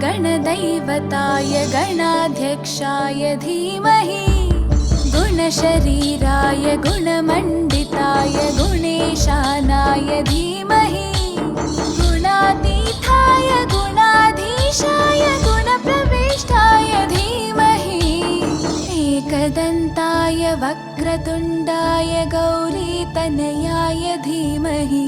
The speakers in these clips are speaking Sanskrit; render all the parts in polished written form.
गणदैवताय गणाध्यक्षाय धीमहि गुणशरीराय गुणमण्डिताय गुणेशानाय धीमहि गुणातीताय गुणाधीशाय गुणप्रविष्टाय धीमहि एकदन्ताय वक्रतुण्डाय गौरीतनयाय धीमहि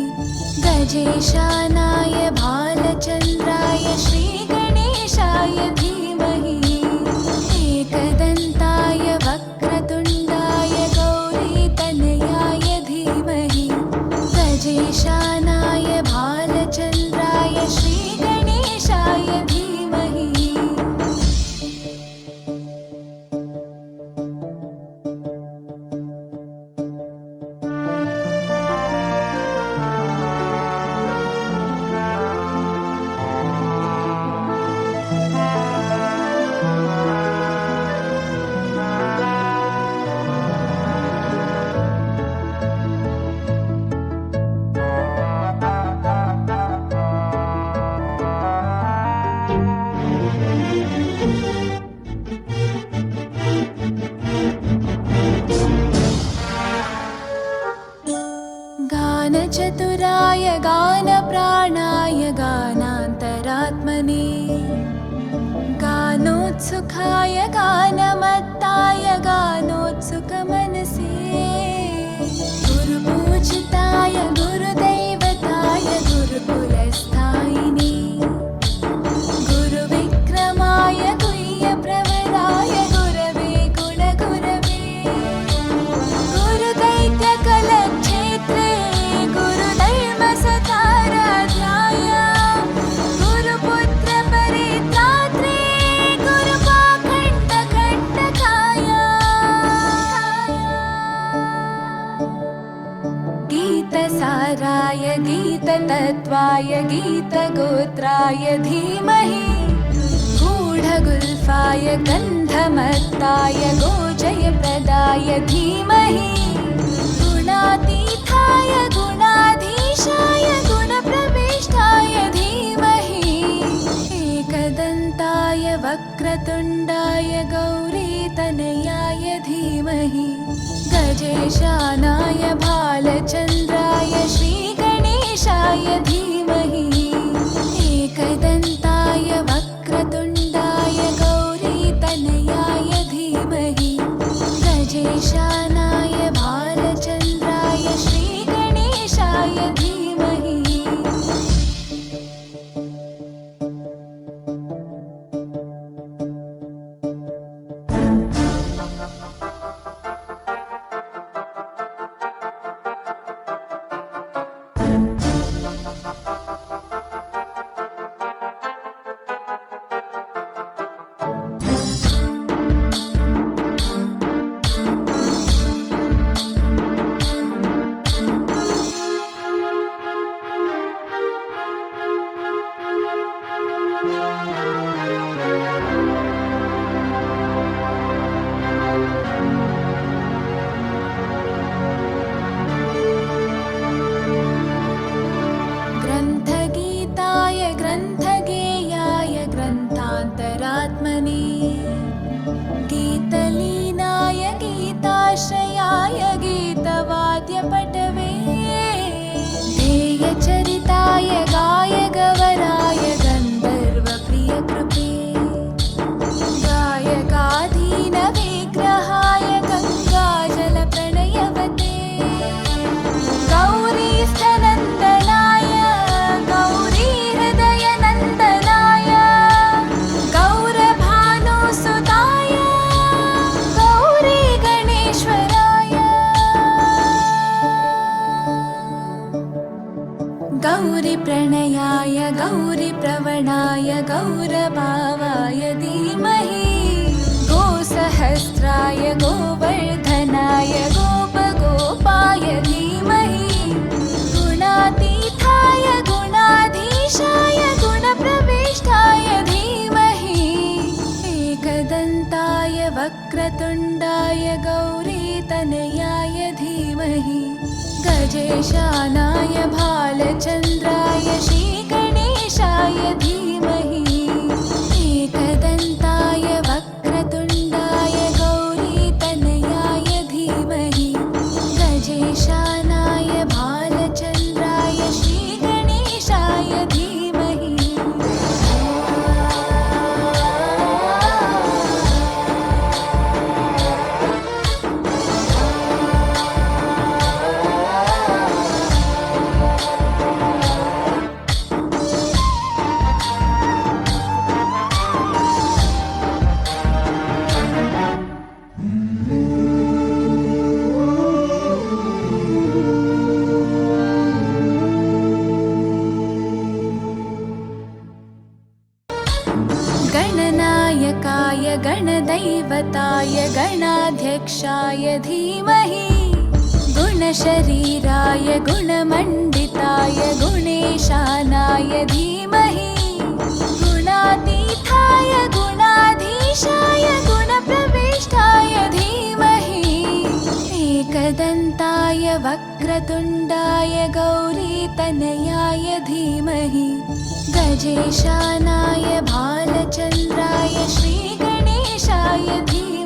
गजेशानाय भालचन्द्राय श्रीगणेशाय धीमहि एकदन्ताय वक्रतुण्डाय गौरीतनयाय धीमहि गजेशानाय भालचन्द्राय श्रीगणेशाय धीमहि। गानचतुराय गानप्राणाय गानान्तरात्मने गानोत्सुकाय गानमत्ताय गानोत्सुकमनसे गुरुपूजिताय गुरुदैवताय गुरुकुलस्थायिने गुरुविक्रमाय गुह्यप्रवराय गुरवे गुणगुरवे गुरुदैत्यकलक्षेत्रे गुरुधर्मसताराध्याय गुरुपुत्रपरित्रात्रे गुरुपाखण्डखण्डकाय गीतसाराय गीततत्त्वाय गीतगोत्राय धीमहि गूढगुल्फाय गन्धमत्ताय गोजयप्रदाय धीमहि गुणातीताय गुणाधीशाय गुणप्रविष्टाय धीमहि एकदन्ताय वक्रतुण्डाय गौरीतनयाय धीमहि गजेशानाय भालचन्द्राय श्रीगणेशाय धीमहि एकदन्ताय वक्रतुण्डाय गौरीतनयाय धीमहि गजेशानाय भालचन्द्राय श्रीगणेशाय धीमहि। ग्रन्थगीताय ग्रन्थगेयाय ग्रन्थान्तरात्मने गीतलीनाय गीताश्रयाय गीतवाद्यपटवे ध्येयचरिताय गायगवराय गन्धर्वप्रियकृपे गायकाधीनविग्रहाय गङ्गाजलप्रणयवते गौरीस्थनन्दनाय गौरीहृदयनन्दनाय गौरभानुसुताय गौरीगणेश्वराय गौरीप्रणयाय गौरीप्रवणाय गौरभावाय धीमहि गोसहस्राय गोवर्धनाय गोपगोपाय धीमहि गुणातीताय गुणाधीशाय गुणप्रविष्टाय धीमहि एकदन्ताय वक्रतुण्डाय गौरीतनयाय धीमहि गजेशानाय भालचन्द्राय श्रीगणेशाय धीमहि गणदैवताय गणाध्यक्षाय धीमहि गुणशरीराय गुणमण्डिताय गुणेशानाय धीमहि गुणातीताय गुणाधीशाय गुणप्रविष्टाय धीमहि एकदन्ताय वक्रतुण्डाय गौरीतनयाय धीमहि गजेशानाय भालचन्द्राय श्रीगणेशाय धीमहि